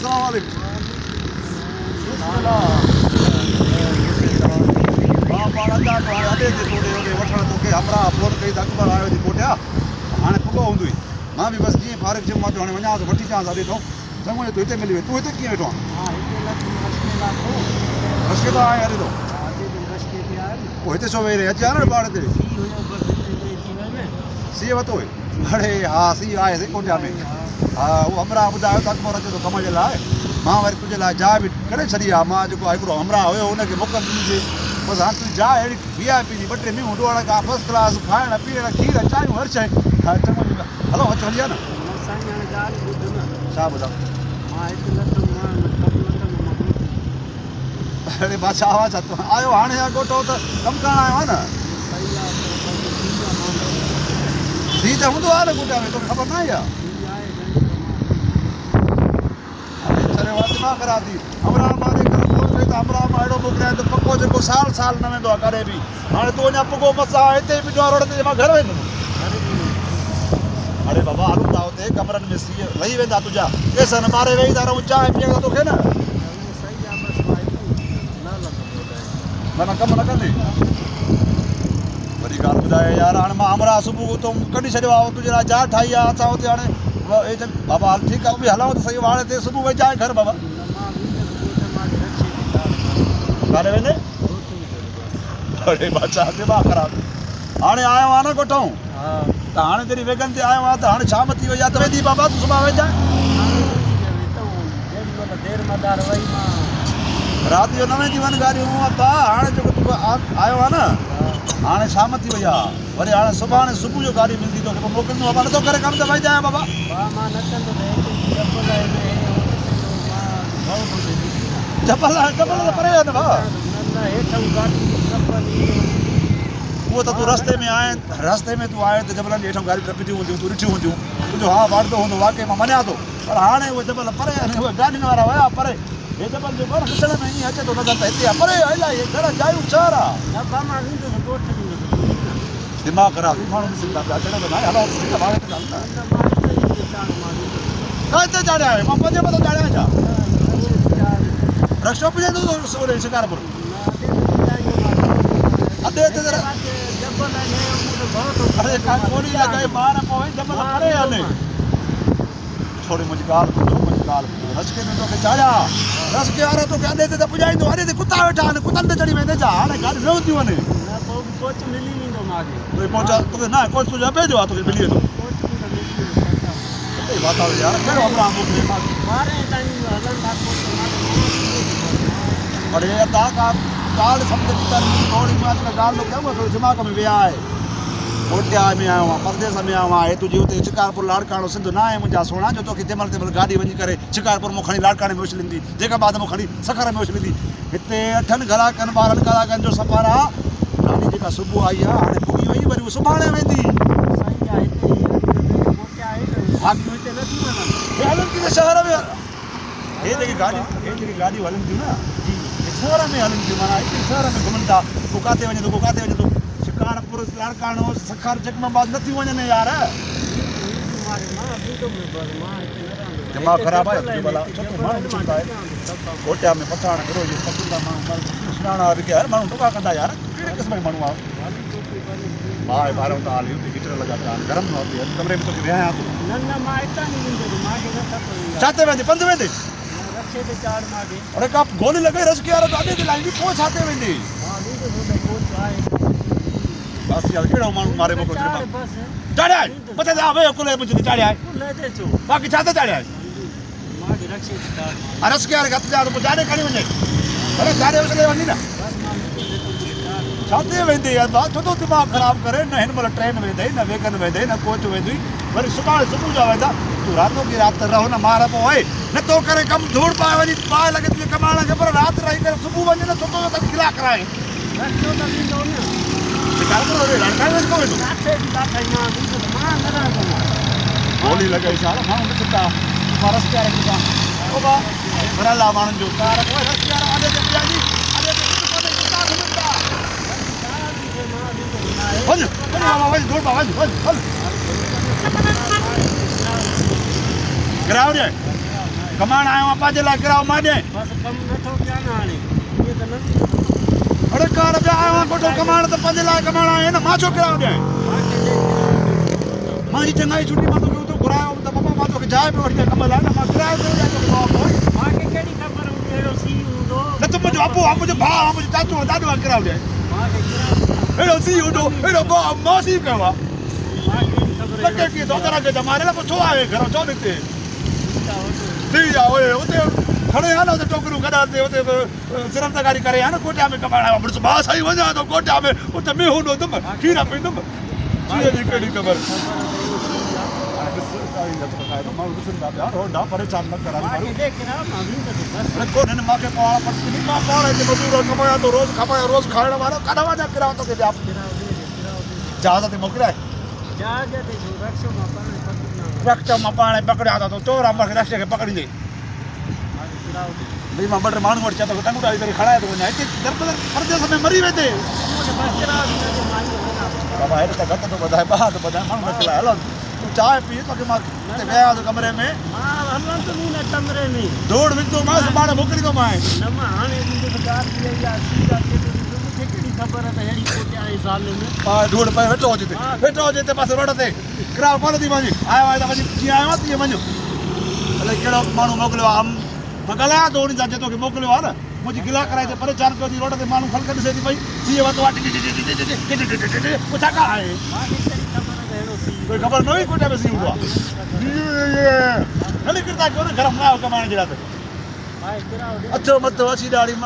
अस्सलाम वालेकुम हाँ पाण अचा तो हाणे अॾे ते तोड़े होॾे वठण तोखे हमरा फोन कई त अकबर आयो थी कोटिया हाणे पुॻो हूंदो ई मां बि बसि जीअं फारिग थियुमि मां चयो हाणे वञा थो वठी अचांसि अॾे थो चङो तूं हिते मिली वई तूं हिते कीअं वेठो आहे रस्के तो आए अॾे थो पोइ हिते छो वेही रहे अची आहे न ॿार ते सीउ वरितो हुई अड़े हा सीउ आहे कोटिया में हा उहो हमरा ॿुधायो त अकबर अचे थो कम जे लाइ मां वरी तुंहिंजे लाइ जाइ बि करे छॾी आहे मां जेको हिकिड़ो हमरा हुयो हुनखे मोकल ॾिनीसीं बसि हाणे तुंहिंजी जाइ अहिड़ी VIP जी 2-3 मींहं ॾोड़ खां फस्ट क्लास खाइण पीअण खीर चांहियूं हर शइ हा चङो हलो अचो हली आहे न छा ॿुधायो अड़े बादशाह छा तूं आयो हाणे ॻोठो त कमु करणु आयो आहे न सीउ त हूंदो आहे न कोटिया में तोखे ख़बर न आहे छा दिमाग़ ख़राब थी हमरा मां जे घर फोन कई त हमरा मां अहिड़ो मोकिलियां त पको जेको साल न वेंदो आहे कॾहिं बि हाणे तूं अञा पुॻो मसां हिते बि बीठो आहे रोड ते मां घर वेंदुमि अरे बाबा हलूं था हुते कमरनि में सीउ लही वेंदा तुंहिंजा केस न ॿारे वेही था रहूं चांहि पीअण तोखे न माना कमु न कंदे वरी ॻाल्हि ॿुधाए यार हाणे मां हमरा सुबुह उतां कढी छॾियो आहे तुंहिंजे लाइ जाइ ठाही आहे असां हुते हाणे बाबा हल ठीकु आहे बि हलूं त सही हाणे ते सुबुह वेही जाइ घर बाबा काॾे वेंदे अड़े बादशाह दिमाग़ ख़राब हाणे आयो आहे न ॻोठूं त हाणे तेरी वेगन ते आयो आहे त हाणे शाम थी वई आहे त वेंदी बाबा तूं सुभाणे वेही जाइ राति जो 9 जी वञ गाॾियूं हाणे जेको तूं आयो आहे न हाणे शाम थी वई आहे वरी हाणे सुभाणे सुबुह जो गाॾी मिलंदी तोखे पोइ मोकिलींदो बाबा नथो करे कमु त वेही जाइ बाबा जबल त परे आहे न भाउ उहो त तूं रस्ते में आए तूं आए त जबलनि जे हेठां गाॾियूं टपिजियूं हूंदियूं तूं ॾिठियूं हूंदियूं तुंहिंजो हा वाढंदो हूंदो वाक़ई मां मञा थो पर हाणे उहे जबल परे आहिनि उहे गाॾियुनि वारा विया परे हे जबल जो घर ॾिसण में ईअं अचे थो नज़र त हिते आहे परे इलाही घर जायूं शहर आहे दिमाग़ ख़राब माण्हू ॾिसनि था पिया अचण त न आहे हलो हिते चाढ़िया आहे मां पंजे मथां चाढ़िया छा रक्षो पुॼंदो ओॾे शिकारपुर अॾे हिते अरे गोली लॻाए ॿार पोइ जबल परे आहिनि थोरी मुंहिंजी ॻाल्हि ॿुधो रस्के में तोखे चाढ़िया रस्के वारो तोखे अॾे ते त पुॼाईंदो अॾे ते कुता वेठा आहिनि कुतनि ते चढ़ी वेंदे छा हाणे गाॾियूं न हूंदियूं आहिनि पहुचा तोखे न कोच तुंहिंजो अबे जो आहे तोखे मिली वेंदो यार कहिड़ो हमरा मोकिले अरे अदा ॻाल्हि सम्झ थोरी ॻाल्हि तो कयूं थोरी दिमाग़ में विया आहे कोटिया में आयो आहियां परदेस में आयो आहियां तुंहिंजी हुते शिकारपुर लाड़काणो सिंध न आहे मुंहिंजा सोना जो तोखे तंहिं महिल गाॾी वञी करे शिकारपुर मूं खणी लाड़काणे में उछलींदी जेका बाद मूं खणी सखर में उछलींदी हिते 8 कलाकनि 12 कलाकनि जो सफ़र आहे गाॾी जेका सुबुह आई आहे हाणे पुॼी वई वरी उहा सुभाणे वेंदी हलनि थियूं शहर में हे जेकी गाॾियूं हलनि थियूं न शहर में हलनि थियूं माना हिते शहर में घुमनि था को किथे वञे थो शिकारपुर लाड़काणो सखर जगमाबाद नथियूं वञनि यार दिमाग़ ख़राबु आहे कोटिया में पठाण सुञाणा बि कया माण्हू टोका कंदा यार कहिड़े क़िस्म जो माण्हू आहे भाउ ॿारहं त हाल हीटर लॻा पिया गरम न होती कमरे में तोखे विहायां थो छा ते वेंदे पंधु वेंदे अरे का गोली लॻे रस्के वारो त अॾे ते लाहींदी पोइ छा ते वेंदी बस यार कहिड़ो माण्हू मारे मोकिलियो चाढ़िया आहे मथे ते आवे कुले मुंहिंजी चाढ़िया आहे बाक़ी छा ते चाढ़िया आहे रस्के वारे हथ जा पोइ जाॾे खणी वञे अरे जाॾे उछले वञी न छा ते वेंदे यार भाउ छो थो दिमाग़ ख़राबु करे न हिन महिल ट्रेन वेंदई न वेगन वेंदई न कोच वेंदी वरी सुभाणे सुबुह जा वेंदा तूं राति की राति रहो न मार पोइ नथो करे कमु धूड़ पाए वञी पाए लॻे तुंहिंजे कमाइण खे पर राति रही करे सुबुह वञे न छो थो त गिला कराए गोली लॻाई छा माण्हू ॾिसनि था रस्ते वारे घरला माण्हुनि जो कार रस्ते वारा वञ दौड़ पा वञ हल गिरायो ॾे कमाण आयो आहियां पंहिंजे लाइ किरायो मां ॾियां बस कम नथो कया न हाणे ये त न अड़े कार ॿिया आयो आहियां कोठो कमाइण त पंहिंजे लाइ कमाइण आयो न मां छो किरायो ॾियां मां जी चङाई छुटी मां तोखे उतो घुरायो त बाबा मां तोखे जाइ पियो वठी कम लाइ न मां किरायो पियो ॾियां तोखे मांखे कहिड़ी ख़बर हूंदी अहिड़ो सी हूंदो न त मुंहिंजो अबू आहे मुंहिंजो भाउ आहे मुंहिंजो चाचो आहे ॾाढो आहे किरायो ॾियां मांखे किरायो अहिड़ो सी हूंदो अहिड़ो भाउ मां सी कयो आहे मांखे ख़बर लॻे की दोदरा खे जमारे लाइ पोइ छो आहे घर छो निकिते थी आहे ओए उते खणे आहे न उते टोकरियूं गॾा उते सिरमतगारी करे आहे न कोटिया में कमाइण आयो मुड़ुसु भाउ साईं वञा थो कोटिया में उते में हूंदुमि खीर पींदुमि सीअ जी कहिड़ी ख़बर माण्हू ॾिसनि था पिया रोडा परेशान न कराए कोन हिन मूंखे पाण पटकी मां पाण हिते मज़दूर कमाया थो रोज़ु खाइण वारो काॾा वञा किरायो तोखे ॾियां जहाज़ ते मोकिलियाए रक्षा मां पाण पकड़िया था तो चोर मूंखे रस्ते खे पकड़ींदे भई मां ॿ टे माण्हू वटि चवां थो टंगू डाली करे खणाए थो वञा हिते परदेस में मरी वेंदे बाबा हेॾे त घटि थो ॿुधाए ॿाहिरि थो ॿुधाए माण्हू रखी लाइ हलो तूं चांहि पी तोखे मां हिते विया थो कमरे में कमरे में दौड़ विझंदोमांसि सुभाणे मोकिलींदोमांइ न मां हाणे मुंहिंजो त ॻाल्हि थी वई आहे मूंखे कहिड़ी ख़बर आहे त अहिड़ी कोटिया जे साल में धूड़ पए वेठो हुजे हिते पासे रोड ते किरायो कोन थी वञे आयो आहे त वञी जीअं आयो आहे तीअं वञो अलाए कहिड़ो माण्हू मोकिलियो आहे मां ॻाल्हायां थो उन सां जे तोखे मोकिलियो आहे न मुंहिंजी गिला कराए ते परेशान कयो थी रोड ते माण्हू ख़लक ॾिसे थी पई सीअ वरितो आहे छा का आहे कोई ख़बर न हुई कोटिया में सी हूंदो आहे न निकिरंदा कयो न घर में आयो कमाइण जे लाइ त अचो मथो अची ॾाढी